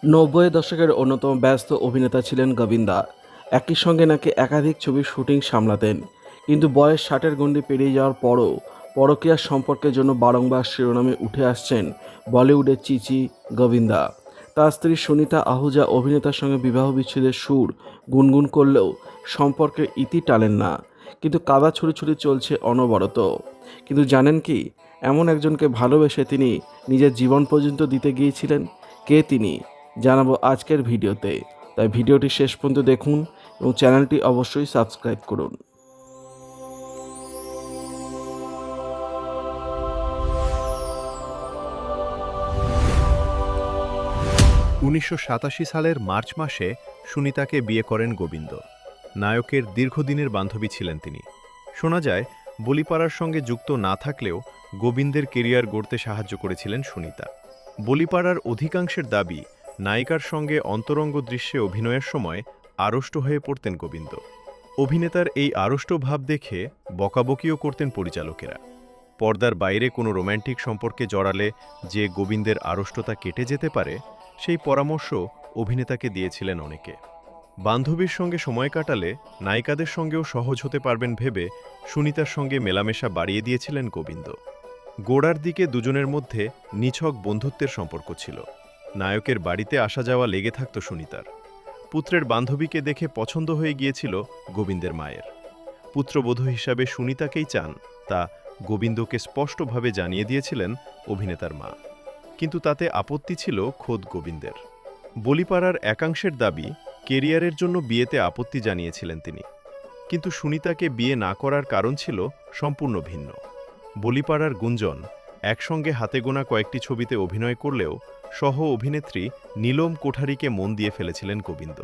নব্বই দশকের অন্যতম ব্যস্ত অভিনেতা ছিলেন গোবিন্দা। একই সঙ্গে নাকি একাধিক ছবির শুটিং সামলাতেন। কিন্তু বয়স ৬০-এর গণ্ডি পেরিয়ে যাওয়ার পরও পরকীয়ার সম্পর্কের জন্য বারংবার শিরোনামে উঠে আসছেন বলিউডের চিচি গোবিন্দা। তার স্ত্রী সুনিতা আহুজা অভিনেতার সঙ্গে বিবাহ বিচ্ছেদের সুর গুনগুন করলেও সম্পর্কের ইতি টানেন না। কিন্তু কাদা ছুড়ি চলছে অনবরত। কিন্তু জানেন কি, এমন একজনকে ভালোবেসে তিনি নিজের জীবন পর্যন্ত দিতে গিয়েছিলেন। কে তিনি জানাবো আজকের ভিডিওতে। তাই ভিডিওটি শেষ পর্যন্ত দেখুন এবং চ্যানেলটি অবশ্যই সাবস্ক্রাইব করুন। ১৯৮৭ সালের মার্চ মাসে সুনিতাকে বিয়ে করেন গোবিন্দ। নায়কের দীর্ঘদিনের বান্ধবী ছিলেন তিনি। শোনা যায়, বলিপাড়ার সঙ্গে যুক্ত না থাকলেও গোবিন্দের কেরিয়ার গড়তে সাহায্য করেছিলেন সুনিতা। বলিপাড়ার অধিকাংশের দাবি, নায়িকার সঙ্গে অন্তরঙ্গ দৃশ্যে অভিনয়ের সময় আড়ষ্ট হয়ে পড়তেন গোবিন্দ। অভিনেতার এই আড়ষ্ট ভাব দেখে বকাবকিও করতেন পরিচালকেরা। পর্দার বাইরে কোনো রোম্যান্টিক সম্পর্কে জড়ালে যে গোবিন্দের আড়ষ্টতা কেটে যেতে পারে, সেই পরামর্শ অভিনেতাকে দিয়েছিলেন অনেকে। বান্ধবীর সঙ্গে সময় কাটালে নায়িকাদের সঙ্গেও সহজ হতে পারবেন ভেবে সুনিতার সঙ্গে মেলামেশা বাড়িয়ে দিয়েছিলেন গোবিন্দ। গোড়ার দিকে দুজনের মধ্যে নিছক বন্ধুত্বের সম্পর্ক ছিল। নায়কের বাড়িতে আসা যাওয়া লেগে থাকত সুনিতার। পুত্রের বান্ধবীকে দেখে পছন্দ হয়ে গিয়েছিল গোবিন্দের মায়ের। পুত্রবধূ হিসাবে সুনিতাকেই চান, তা গোবিন্দকে স্পষ্টভাবে জানিয়ে দিয়েছিলেন অভিনেতার মা। কিন্তু তাতে আপত্তি ছিল খোদ গোবিন্দের। বলিপাড়ার একাংশের দাবি, কেরিয়ারের জন্য বিয়েতে আপত্তি জানিয়েছিলেন তিনি। কিন্তু সুনিতাকে বিয়ে না করার কারণ ছিল সম্পূর্ণ ভিন্ন। বলিপাড়ার গুঞ্জন, একসঙ্গে হাতে গোনা কয়েকটি ছবিতে অভিনয় করলেও সহ অভিনেত্রী নীলম কোঠারিকে মন দিয়ে ফেলেছিলেন গোবিন্দ।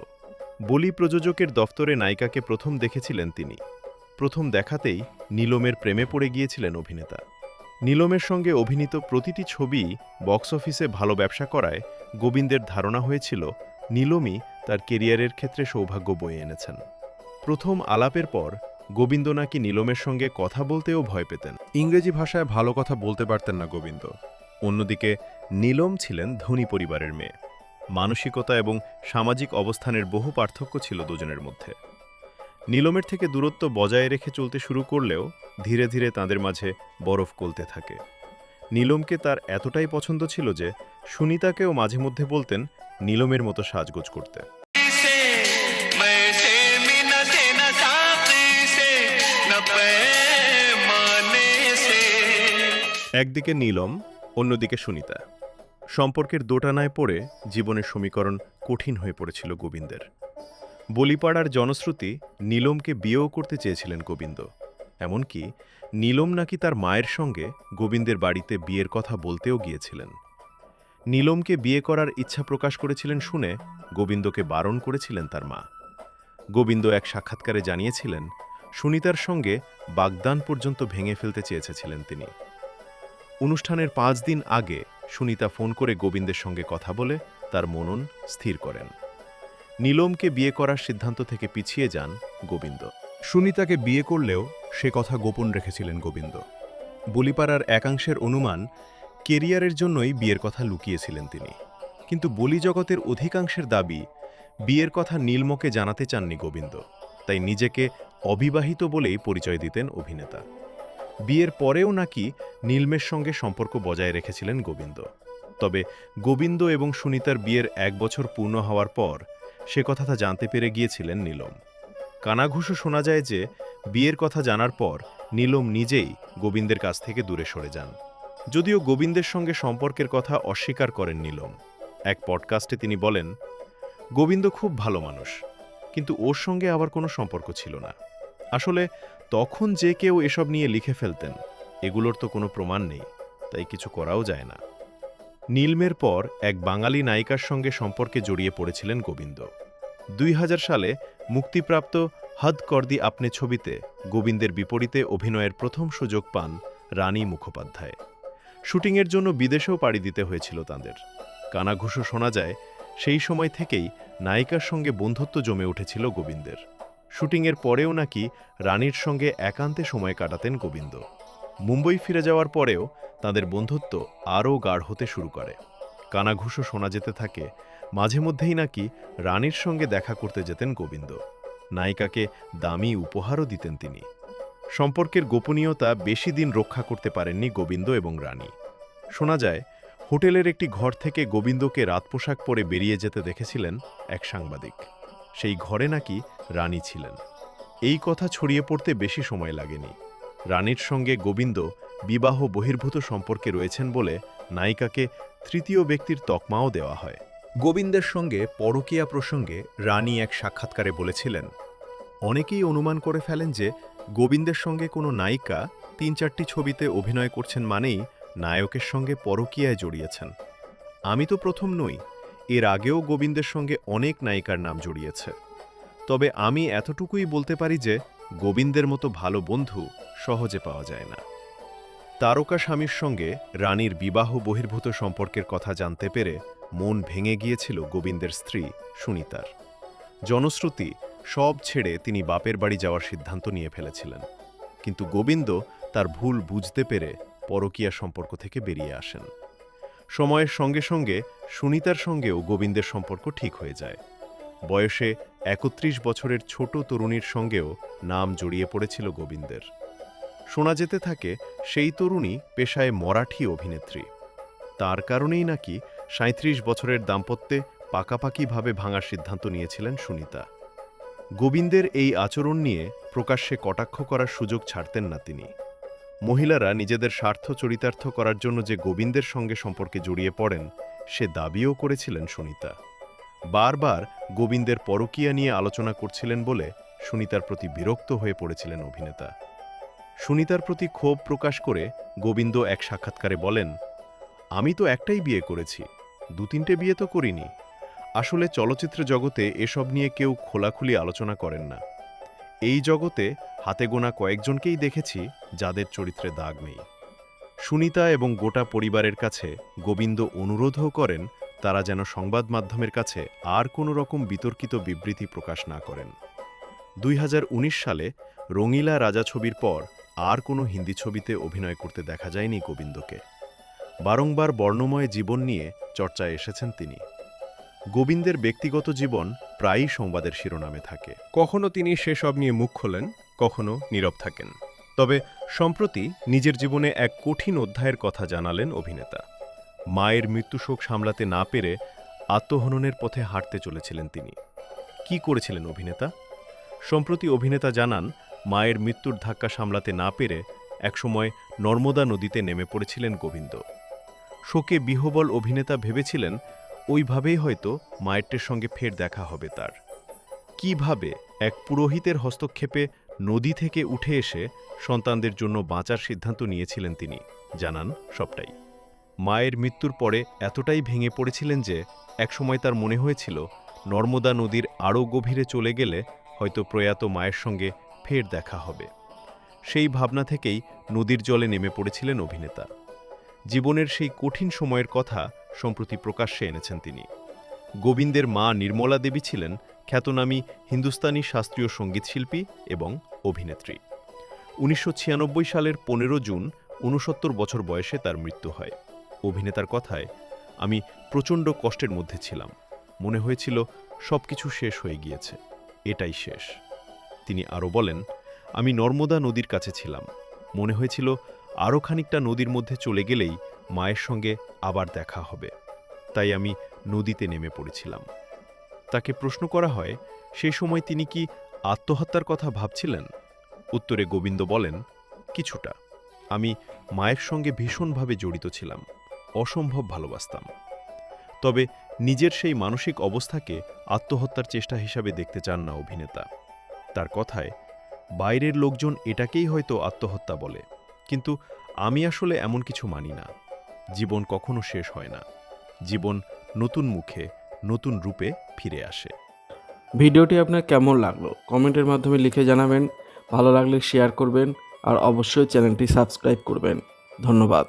বলি প্রযোজকের দফতরে নায়িকাকে প্রথম দেখেছিলেন তিনি। প্রথম দেখাতেই নীলমের প্রেমে পড়ে গিয়েছিলেন অভিনেতা। নীলমের সঙ্গে অভিনীত প্রতিটি ছবি বক্স অফিসে ভালো ব্যবসা করায় গোবিন্দের ধারণা হয়েছিল নীলমই তার কেরিয়ারের ক্ষেত্রে সৌভাগ্য বয়ে এনেছেন। প্রথম আলাপের পর গোবিন্দ নাকি নীলমের সঙ্গে কথা বলতেও ভয় পেতেন। ইংরেজি ভাষায় ভালো কথা বলতে পারতেন না গোবিন্দ। অন্যদিকে নীলম ছিলেন ধনী পরিবারের মেয়ে। মানসিকতা এবং সামাজিক অবস্থানের বহু পার্থক্য ছিল দুজনের মধ্যে। নীলমের থেকে দূরত্ব বজায় রেখে চলতে শুরু করলেও ধীরে ধীরে তাঁদের মাঝে বরফ গলতে থাকে। নীলমকে তার এতটাই পছন্দ ছিল যে সুনিতাকেও মাঝে মধ্যে বলতেন নীলমের মতো সাজগোজ করতে। একদিকে নীলম, অন্যদিকে সুনিতা। সম্পর্কের দোটানায় পড়ে জীবনের সমীকরণ কঠিন হয়ে পড়েছিল গোবিন্দের। বলিপাড়ার জনশ্রুতি, নীলমকে বিয়েও করতে চেয়েছিলেন গোবিন্দ। এমনকি নীলম নাকি তার মায়ের সঙ্গে গোবিন্দের বাড়িতে বিয়ের কথা বলতেও গিয়েছিলেন। নীলমকে বিয়ে করার ইচ্ছা প্রকাশ করেছিলেন শুনে গোবিন্দকে বারণ করেছিলেন তার মা। গোবিন্দ এক সাক্ষাৎকারে জানিয়েছিলেন, সুনিতার সঙ্গে বাগদান পর্যন্ত ভেঙে ফেলতে চেয়েছিলেন তিনি। অনুষ্ঠানের ৫ দিন আগে সুনিতা ফোন করে গোবিন্দের সঙ্গে কথা বলে তার মনন স্থির করেন। নীলমকে বিয়ে করার সিদ্ধান্ত থেকে পিছিয়ে যান গোবিন্দ। সুনিতাকে বিয়ে করলেও সে কথা গোপন রেখেছিলেন গোবিন্দ। বলিপাড়ার একাংশের অনুমান, কেরিয়ারের জন্যই বিয়ের কথা লুকিয়েছিলেন তিনি। কিন্তু বলি জগতের অধিকাংশের দাবি, বিয়ের কথা নীলমকে জানাতে চাননি গোবিন্দ, তাই নিজেকে অবিবাহিত বলেই পরিচয় দিতেন অভিনেতা। বিয়ের পরেও নাকি নীলমের সঙ্গে সম্পর্ক বজায় রেখেছিলেন গোবিন্দ। তবে গোবিন্দ এবং সুনিতার বিয়ের ১ বছর পূর্ণ হওয়ার পর সে কথা জানতে পেরে গিয়েছিলেন নীলম। কানাঘুষো শোনা যায় যে বিয়ের কথা জানার পর নীলম নিজেই গোবিন্দের কাছ থেকে দূরে সরে যান। যদিও গোবিন্দের সঙ্গে সম্পর্কের কথা অস্বীকার করেন নীলম। এক পডকাস্টে তিনি বলেন, গোবিন্দ খুব ভালো মানুষ, কিন্তু ওর সঙ্গে আবার কোনো সম্পর্ক ছিল না। আসলে তখন যে কেউ এসব নিয়ে লিখে ফেলতেন, এগুলোর তো কোনো প্রমাণ নেই, তাই কিছু করাও যায় না। নীলমের পর এক বাঙালি নায়িকার সঙ্গে সম্পর্কে জড়িয়ে পড়েছিলেন গোবিন্দ। ২০০০ সালে মুক্তিপ্রাপ্ত হদ কর দি আপনে ছবিতে গোবিন্দের বিপরীতে অভিনয়ের প্রথম সুযোগ পান রানী মুখোপাধ্যায়। শুটিংয়ের জন্য বিদেশেও পাড়ি দিতে হয়েছিল তাঁদের। কানাঘুষো শোনা যায়, সেই সময় থেকেই নায়িকার সঙ্গে বন্ধুত্ব জমে উঠেছিল গোবিন্দের। শুটিংয়ের পরেও নাকি রানীর সঙ্গে একান্তে সময় কাটাতেন গোবিন্দ। মুম্বই ফিরে যাওয়ার পরেও তাঁদের বন্ধুত্ব আরও গাঢ় হতে শুরু করে। কানাঘুষো শোনা যেতে থাকে, মাঝে মধ্যেই নাকি রানীর সঙ্গে দেখা করতে যেতেন গোবিন্দ। নায়িকাকে দামি উপহারও দিতেন তিনি। সম্পর্কের গোপনীয়তা বেশি দিন রক্ষা করতে পারেননি গোবিন্দ এবং রানী। শোনা যায়, হোটেলের একটি ঘর থেকে গোবিন্দকে রাত পোশাক পরে বেরিয়ে যেতে দেখেছিলেন এক সাংবাদিক। সেই ঘরে নাকি রানী ছিলেন। এই কথা ছড়িয়ে পড়তে বেশি সময় লাগেনি। রানীর সঙ্গে গোবিন্দ বিবাহ বহির্ভূত সম্পর্কে রয়েছেন বলে নায়িকাকে তৃতীয় ব্যক্তির তকমাও দেওয়া হয়। গোবিন্দের সঙ্গে পরকীয়া প্রসঙ্গে রানী এক সাক্ষাৎকারে বলেছিলেন, অনেকেই অনুমান করে ফেলেন যে গোবিন্দের সঙ্গে কোনো নায়িকা ৩-৪টি ছবিতে অভিনয় করছেন মানেই নায়কের সঙ্গে পরকীয়ায় জড়িয়েছেন। আমি তো প্রথম নই, এর আগেও গোবিন্দের সঙ্গে অনেক নায়িকার নাম জড়িয়েছে। তবে আমি এতটুকুই বলতে পারি যে গোবিন্দের মতো ভালো বন্ধু সহজে পাওয়া যায় না। তারকা স্বামীর সঙ্গে রানীর বিবাহ বহির্ভূত সম্পর্কের কথা জানতে পেরে মন ভেঙে গিয়েছিল গোবিন্দের স্ত্রী সুনিতার। জনশ্রুতি, সব ছেড়ে তিনি বাপের বাড়ি যাওয়ার সিদ্ধান্ত নিয়ে ফেলেছিলেন। কিন্তু গোবিন্দ তার ভুল বুঝতে পেরে পরকীয়া সম্পর্ক থেকে বেরিয়ে আসেন। সময়ের সঙ্গে সঙ্গে সুনিতার সঙ্গেও গোবিন্দের সম্পর্ক ঠিক হয়ে যায়। বয়সে ৩১ বছরের ছোট তরুণীর সঙ্গেও নাম জড়িয়ে পড়েছিল গোবিন্দের। শোনা যেতে থাকে সেই তরুণী পেশায় মরাঠি অভিনেত্রী। তার কারণেই নাকি ৩৭ বছরের দাম্পত্যে পাকাপাকিভাবে ভাঙার সিদ্ধান্ত নিয়েছিলেন সুনিতা। গোবিন্দের এই আচরণ নিয়ে প্রকাশ্যে কটাক্ষ করার সুযোগ ছাড়তেন না তিনি। মহিলারা নিজেদের স্বার্থ চরিতার্থ করার জন্য যে গোবিন্দের সঙ্গে সম্পর্কে জড়িয়ে পড়েন, সে দাবিও করেছিলেন সুনিতা। বারবার গোবিন্দের পরকীয়া নিয়ে আলোচনা করছিলেন বলে সুনিতার প্রতি বিরক্ত হয়ে পড়েছিলেন অভিনেতা। সুনিতার প্রতি ক্ষোভ প্রকাশ করে গোবিন্দ এক সাক্ষাৎকারে বলেন, আমি তো একটাই বিয়ে করেছি, ২-৩টে বিয়ে তো করিনি। আসলে চলচ্চিত্র জগতে এসব নিয়ে কেউ খোলাখুলি আলোচনা করেন না। এই জগতে হাতে গোনা কয়েকজনকেই দেখেছি যাদের চরিত্রে দাগ নেই। সুনিতা এবং গোটা পরিবারের কাছে গোবিন্দ অনুরোধও করেন তারা যেন সংবাদ মাধ্যমের কাছে আর কোনো রকম বিতর্কিত বিবৃতি প্রকাশ না করেন। ২০১৯ সালে রঙিলা রাজা ছবির পর আর কোনো হিন্দি ছবিতে অভিনয় করতে দেখা যায়নি গোবিন্দকে। বারংবার বর্ণময় জীবন নিয়ে চর্চায় এসেছেন তিনি। গোবিন্দের ব্যক্তিগত জীবন প্রায়ই সংবাদের শিরোনামে থাকে। কখনো তিনি সেসব নিয়ে মুখ খোলেন, কখনো নীরব থাকেন। তবে সম্প্রতি নিজের জীবনে এক কঠিন অধ্যায়ের কথা জানালেন অভিনেতা। মায়ের মৃত্যুশোক সামলাতে না পেরে আত্মহননের পথে হাঁটতে চলেছিলেন তিনি। কি করেছিলেন অভিনেতা? সম্প্রতি অভিনেতা জানান, মায়ের মৃত্যুর ধাক্কা সামলাতে না পেরে একসময় নর্মদা নদীতে নেমে পড়েছিলেন গোবিন্দ। শোকে বিহ্বল অভিনেতা ভেবেছিলেন ওইভাবেই হয়তো মায়েরটের সঙ্গে ফের দেখা হবে তার। কিভাবে এক পুরোহিতের হস্তক্ষেপে নদী থেকে উঠে এসে সন্তানদের জন্য বাঁচার সিদ্ধান্ত নিয়েছিলেন তিনি, জানান সবটাই। মায়ের মৃত্যুর পরে এতটাই ভেঙে পড়েছিলেন যে একসময় তার মনে হয়েছিল নর্মদা নদীর আরও গভীরে চলে গেলে হয়তো প্রয়াত মায়ের সঙ্গে ফের দেখা হবে। সেই ভাবনা থেকেই নদীর জলে নেমে পড়েছিলেন অভিনেতা। জীবনের সেই কঠিন সময়ের কথা সম্প্রতি প্রকাশ্যে এনেছেন তিনি। গোবিন্দের মা নির্মলা দেবী ছিলেন খ্যাতনামী হিন্দুস্তানি শাস্ত্রীয় সঙ্গীতশিল্পী এবং অভিনেত্রী। ১৯৯৬ সালের ১৫ জুন ৬৯ বছর বয়সে তার মৃত্যু হয়। অভিনেতার কথায়, আমি প্রচণ্ড কষ্টের মধ্যে ছিলাম। মনে হয়েছিল সবকিছু শেষ হয়ে গিয়েছে, এটাই শেষ। তিনি আরও বলেন, আমি নর্মদা নদীর কাছে ছিলাম। মনে হয়েছিল আরও খানিকটা নদীর মধ্যে চলে গেলেই মায়ের সঙ্গে আবার দেখা হবে। তাই আমি নদীতে নেমে পড়েছিলাম। তাকে প্রশ্ন করা হয়, সে সময় তিনি কি আত্মহত্যার কথা ভাবছিলেন? উত্তরে গোবিন্দ বলেন, কিছুটা। আমি মায়ের সঙ্গে ভীষণভাবে জড়িত ছিলাম, অসম্ভব ভালোবাসতাম। তবে নিজের সেই মানসিক অবস্থাকে আত্মহত্যার চেষ্টা হিসাবে দেখতে চান না অভিনেতা। তার কথায়, বাইরের লোকজন এটাকেই হয়তো আত্মহত্যা বলে, কিন্তু আমি আসলে এমন কিছু মানি না। জীবন কখনো শেষ হয় না। জীবন নতুন মুখে, নতুন রূপে ফিরে আসে। ভিডিওটি আপনার কেমন লাগলো কমেন্টের মাধ্যমে লিখে জানাবেন। ভালো লাগলে শেয়ার করবেন আর অবশ্যই চ্যানেলটি সাবস্ক্রাইব করবেন। ধন্যবাদ।